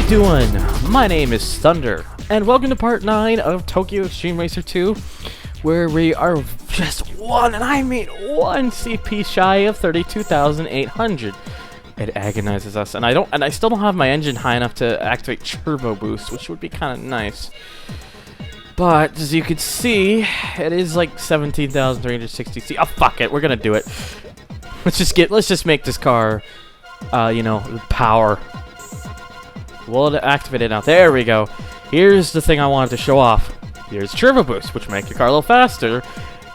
you doing? My name is Thunder, and welcome to part 9 of Tokyo Xtreme Racer 2, where we are just one, and I mean one CP shy of 32,800. It agonizes us, and I still don't have my engine high enough to activate turbo boost, which would be kind of nice. But as you can see, it is like 17,360. Oh fuck it, we're gonna do it. Let's just make this car, power. We'll activate it now. There we go. Here's the thing I wanted to show off. Here's turbo boost, which will make your car a little faster.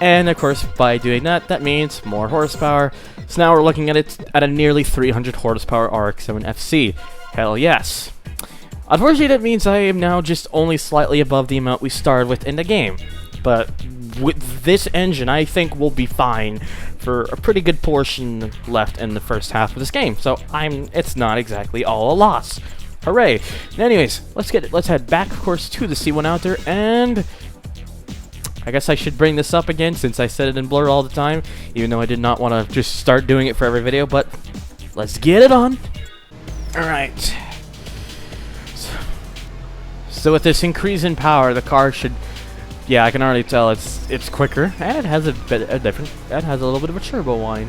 And of course, by doing that, that means more horsepower. So now we're looking at it at a nearly 300 horsepower RX-7 FC. Hell yes. Unfortunately, that means I am now just only slightly above the amount we started with in the game. But with this engine, I think we'll be fine for a pretty good portion left in the first half of this game. So it's not exactly all a loss. Hooray! Anyways, let's head back, of course, to the C1 out there, and I guess I should bring this up again since I said it in Blur all the time, even though I did not want to just start doing it for every video. But let's get it on. All right. So with this increase in power, the car should, yeah, I can already tell it's quicker, and it has it has a little bit of a turbo whine,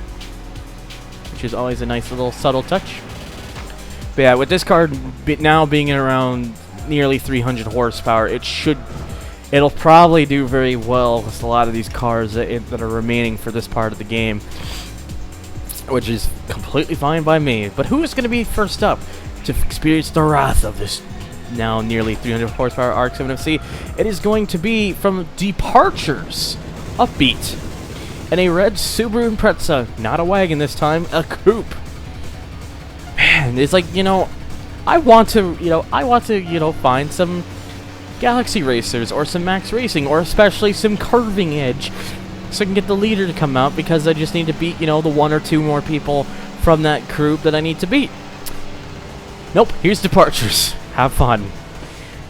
which is always a nice little subtle touch. But yeah, with this car now being at around nearly 300 horsepower, it'll probably do very well with a lot of these cars that are remaining for this part of the game, which is completely fine by me. But who is going to be first up to experience the wrath of this now nearly 300 horsepower RX-7 FC? It is going to be from Departures, Upbeat, and a red Subaru Impreza, not a wagon this time, a coupe. Man, it's like, I want to find some Galaxy Racers or some Max Racing or especially some Curving Edge so I can get the leader to come out, because I just need to beat, the one or two more people from that group that I need to beat. Nope, here's Departures. Have fun.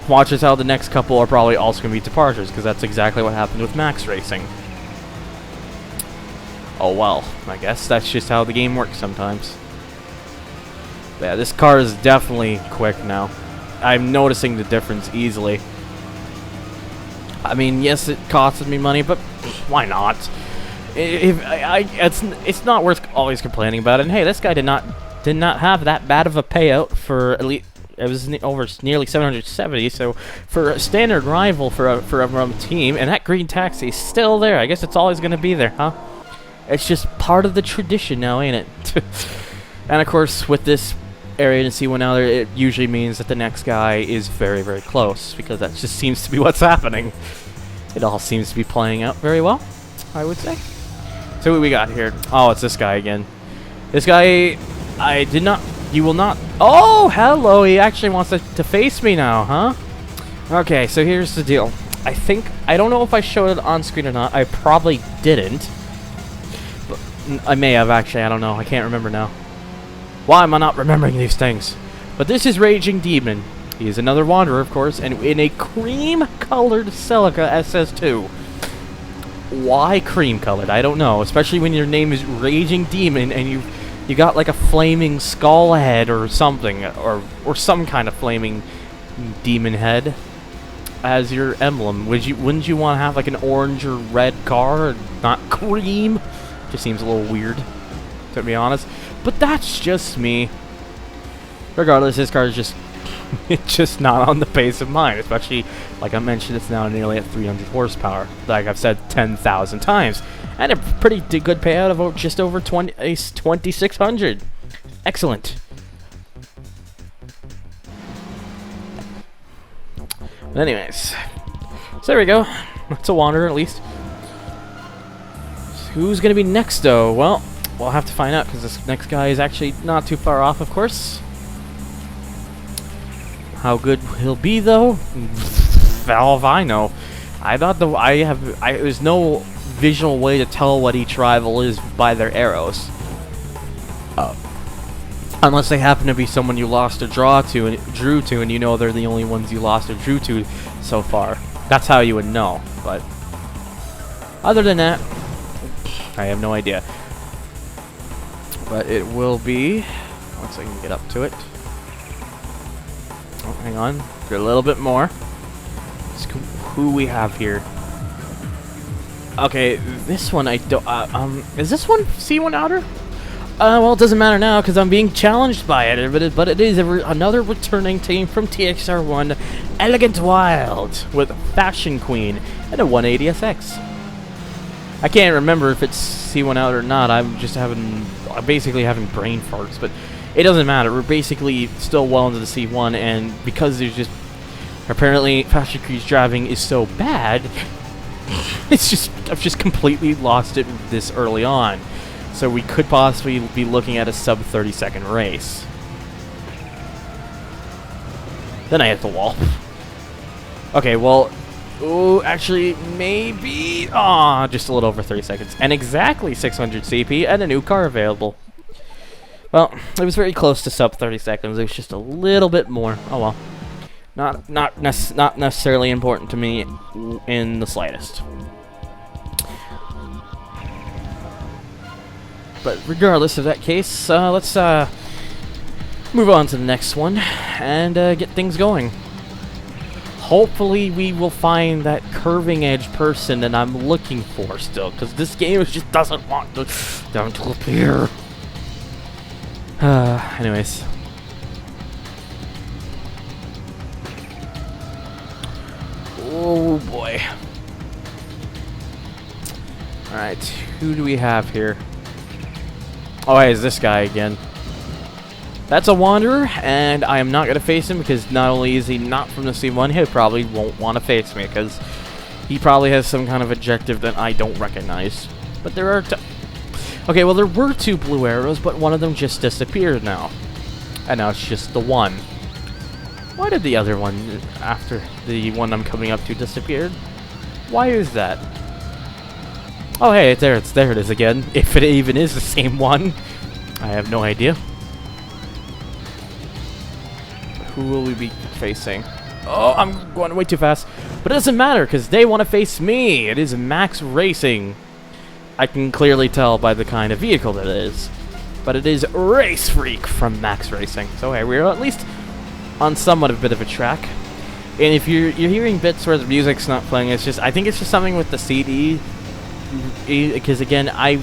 Watch us how the next couple are probably also going to be Departures, because that's exactly what happened with Max Racing. Oh well, I guess that's just how the game works sometimes. Yeah, this car is definitely quick now. I'm noticing the difference easily. I mean, yes, it costed me money, but why not? It's not worth always complaining about it. And hey, this guy did not have that bad of a payout for at least. It was over nearly 770, so for a standard rival for a team, and that green taxi is still there. I guess it's always going to be there, huh? It's just part of the tradition now, ain't it? And of course, with this area to C1 now there, it usually means that the next guy is very, very close, because that just seems to be what's happening. It all seems to be playing out very well, I would say. So what we got here? Oh, it's this guy again. This guy, you will not. Oh, hello. He actually wants to face me now, huh? Okay, so here's the deal. I don't know if I showed it on screen or not. I probably didn't. But I may have, actually. I don't know. I can't remember now. Why am I not remembering these things? But this is Raging Demon. He is another Wanderer, of course, and in a cream-colored Celica SS2. Why cream-colored? I don't know. Especially when your name is Raging Demon and you got like a flaming skull head or something, or some kind of flaming demon head as your emblem. Wouldn't you want to have like an orange or red car and not cream? Just seems a little weird, to be honest. But that's just me. Regardless, this car is just it's just not on the pace of mine, especially, like I mentioned, it's now nearly at 300 horsepower, like I've said 10,000 times, and a pretty good payout of just over 2,600. Excellent. But anyways, so there we go. That's a Wanderer, at least. Who's going to be next, though? Well, we'll have to find out, because this next guy is actually not too far off, of course. How good he'll be, though? Hell if I know. I thought there's no visual way to tell what each rival is by their arrows. Unless they happen to be someone you lost or drew to, and you know they're the only ones you lost or drew to so far. That's how you would know. But other than that, I have no idea. But it will be, once I can get up to it. hang on. For a little bit more. Who we have here? Okay, this one I don't. Is this one C1 Outer? Well, it doesn't matter now because I'm being challenged by it. But it is another returning team from TXR1, Elegant Wild, with Fashion Queen and a 180SX. I can't remember if it's C1 out or not. I'm basically having brain farts, but it doesn't matter. We're basically still well into the C1, and because there's just apparently Fashion Queen's driving is so bad, I've just completely lost it this early on. So we could possibly be looking at a sub 30-second race. Then I hit the wall. Okay, well, actually, maybe, just a little over 30 seconds. And exactly 600 CP and a new car available. Well, it was very close to sub 30 seconds. It was just a little bit more. Oh well. Not necessarily important to me in the slightest. But regardless of that case, let's move on to the next one and get things going. Hopefully we will find that curving edge person that I'm looking for still, because this game just doesn't want them to appear. Anyways. Oh boy. Alright, who do we have here? Oh, hey, it's this guy again. That's a Wanderer, and I am not going to face him because not only is he not from the C1, he probably won't want to face me because he probably has some kind of objective that I don't recognize. But there are... Okay, well, there were 2 blue arrows, but one of them just disappeared now. And now it's just the one. Why did the other one, after the one I'm coming up to, disappeared? Why is that? Oh, hey, there it is again. If it even is the same one. I have no idea. Who will we be facing? Oh, I'm going way too fast. But it doesn't matter, because they want to face me. It is Max Racing. I can clearly tell by the kind of vehicle that it is. But it is Race Freak from Max Racing. So, hey, we're at least on somewhat of a bit of a track. And if you're hearing bits where the music's not playing, it's just... I think it's just something with the CD... Because again, I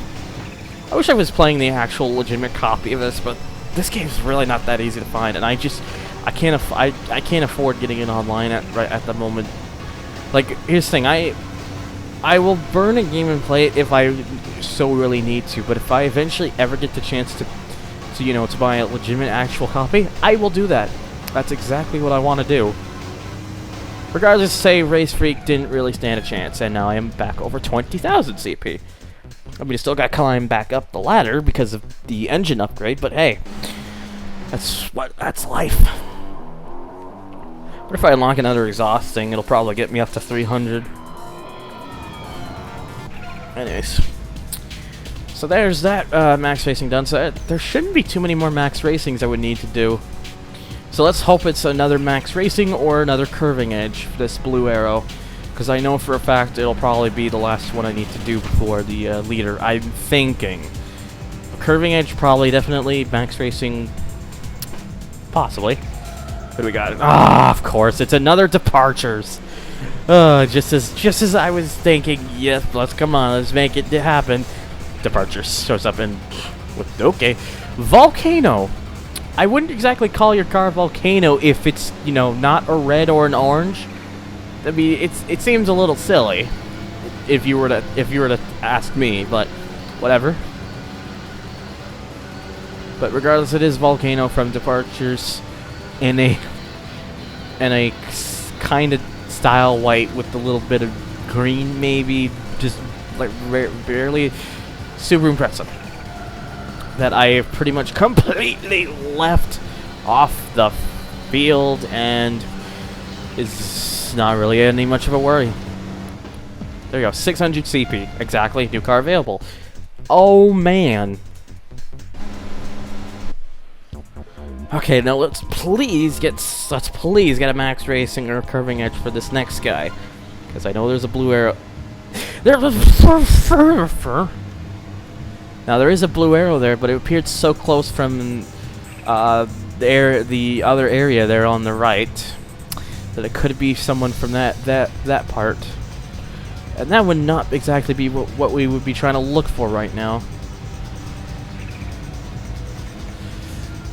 wish I was playing the actual legitimate copy of this, but this game's really not that easy to find, and I can't afford getting it online right at the moment. Like, here's the thing, I will burn a game and play it if I so really need to, but if I eventually ever get the chance to buy a legitimate actual copy, I will do that. That's exactly what I want to do. Regardless, say Race Freak didn't really stand a chance, and now I am back over 20,000 CP. I mean, I still got to climb back up the ladder because of the engine upgrade, but hey, that's life. What if I unlock another exhaust thing? It'll probably get me up to 300. Anyways, so there's that Max Racing done. So there shouldn't be too many more Max Racings I would need to do. So let's hope it's another Max Racing or another Curving Edge for this blue arrow. Because I know for a fact it'll probably be the last one I need to do before the leader. I'm thinking. Curving Edge probably, definitely. Max Racing, possibly. What do we got? Ah, of course. It's another Departures. Just as I was thinking, yes, let's make it happen. Departures shows up in... Okay. Volcano. I wouldn't exactly call your car Volcano if it's, not a red or an orange. I mean, it seems a little silly if you were to ask me, but whatever. But regardless, it is Volcano from Departures in a kind of style white with a little bit of green, maybe, just like barely. Super impressive. That I have pretty much completely left off the field and is not really any much of a worry. There you go, 600 CP, exactly, new car available. Oh man. Okay, now let's please get a Max Racing or a Curving Edge for this next guy, because I know there's a blue arrow. Now there is a blue arrow there, but it appeared so close from the other area there on the right, that it could be someone from that part, and that would not exactly be what we would be trying to look for right now.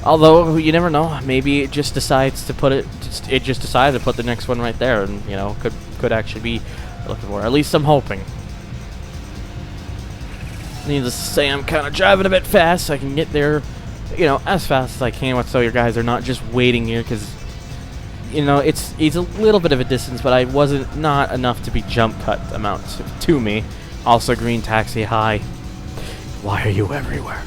Although you never know, maybe it just decides to put it just decided to put the next one right there, and you know, could actually be looking for. At least I'm hoping. Needless to say, I'm kind of driving a bit fast so I can get there, you know, as fast as I can, so your guys are not just waiting here, because, you know, it's a little bit of a distance, but I wasn't not enough to be jump cut amount to me. Also, green taxi, hi. Why are you everywhere?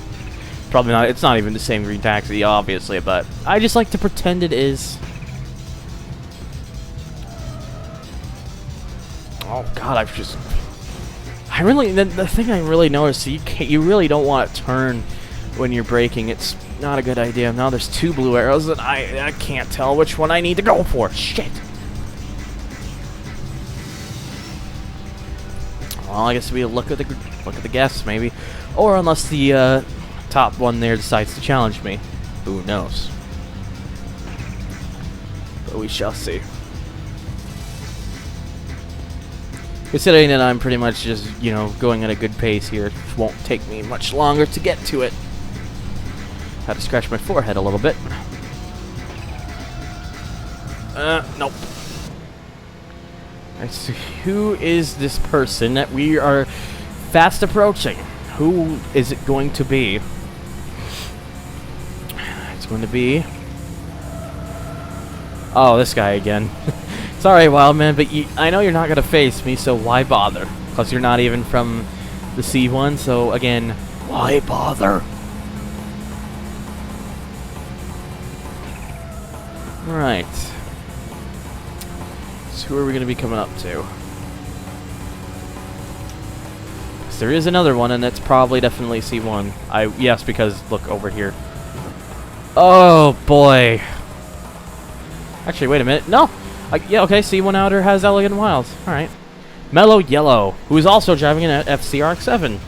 Probably not. It's not even the same green taxi, obviously, but I just like to pretend it is. Oh God, the thing I really noticed, you really don't want to turn when you're braking. It's not a good idea. Now there's 2 blue arrows and I can't tell which one I need to go for. Shit. Well, I guess we look at the guests maybe, or unless the top one there decides to challenge me. Who knows? But we shall see. Considering that I'm pretty much just, you know, going at a good pace here, it won't take me much longer to get to it. Had to scratch my forehead a little bit. Nope. Let's see, who is this person that we are fast approaching? Who is it going to be? It's going to be... Oh, this guy again. Sorry, Wildman, but I know you're not going to face me, so why bother? Plus, you're not even from the C1, so again, why bother? Right. So who are we going to be coming up to? Because there is another one, and that's probably definitely C1. Yes, because look over here. Oh, boy. Actually, wait a minute. No! Yeah, okay, C1 Outer has Elegant Wild. Alright. Mellow Yellow, who is also driving an FC RX-7.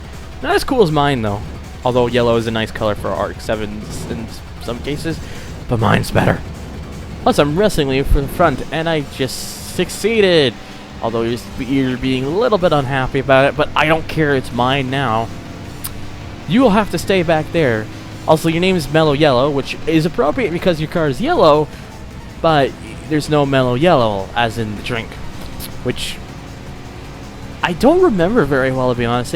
Not as cool as mine, though. Although yellow is a nice color for RX-7s in some cases. But mine's better. Plus, I'm wrestling you for the front, and I just succeeded. Although you're being a little bit unhappy about it, but I don't care, it's mine now. You will have to stay back there. Also, your name is Mellow Yellow, which is appropriate because your car is yellow, but there's no Mellow Yellow, as in the drink, which I don't remember very well, to be honest.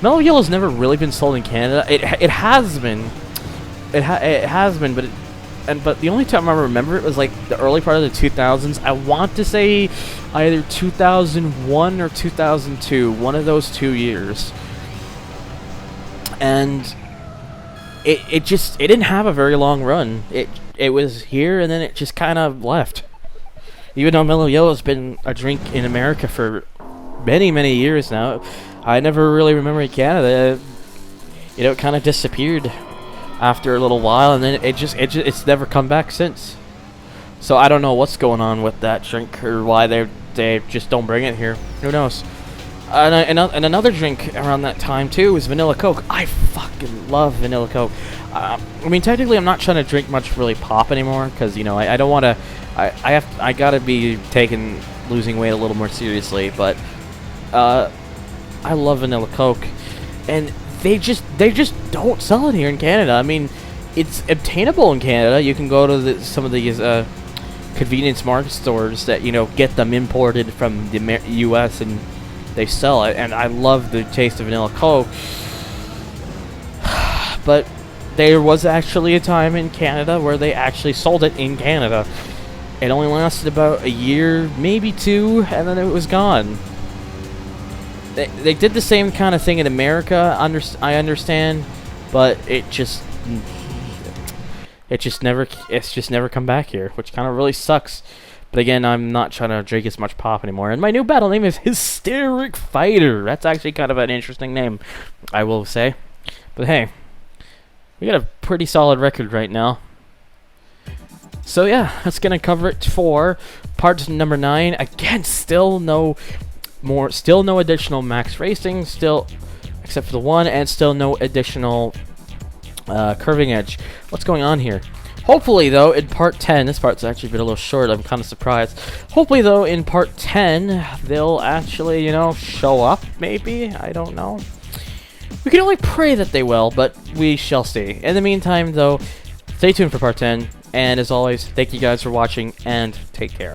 Mellow Yellow's never really been sold in Canada. It has been, it has been, but the only time I remember it was like the early part of the 2000s. I want to say either 2001 or 2002, one of those 2 years, and it didn't have a very long run. It was here, and then it just kind of left. Even though Mellow Yellow's been a drink in America for many, many years now, I never really remember in Canada. You know, it kind of disappeared after a little while, and then it's never come back since. So I don't know what's going on with that drink, or why they just don't bring it here. Who knows? And another drink around that time too was Vanilla Coke. I fucking love Vanilla Coke. I mean, technically, I'm not trying to drink much really pop anymore, because, you know, I don't want to. I gotta be taking losing weight a little more seriously. But I love Vanilla Coke, and they just don't sell it here in Canada. I mean, it's obtainable in Canada. You can go to some of these convenience market stores that, you know, get them imported from the U.S. and they sell it. And I love the taste of Vanilla Coke, but there was actually a time in Canada where they actually sold it in Canada. It only lasted about a year, maybe 2, and then it was gone. They did the same kind of thing in America, I understand, but it's just never come back here, which kind of really sucks. But again, I'm not trying to drink as much pop anymore. And my new battle name is Hysteric Fighter. That's actually kind of an interesting name, I will say. But hey, we got a pretty solid record right now. So yeah, that's gonna cover it for part number 9. Again, still no additional max racing, still, except for the one, and still no additional curving edge. What's going on here? Hopefully, though, in part 10, this part's actually been a little short, I'm kind of surprised. Hopefully, though, in part 10, they'll actually, you know, show up, maybe? I don't know. We can only pray that they will, but we shall see. In the meantime, though, stay tuned for part 10, and as always, thank you guys for watching, and take care.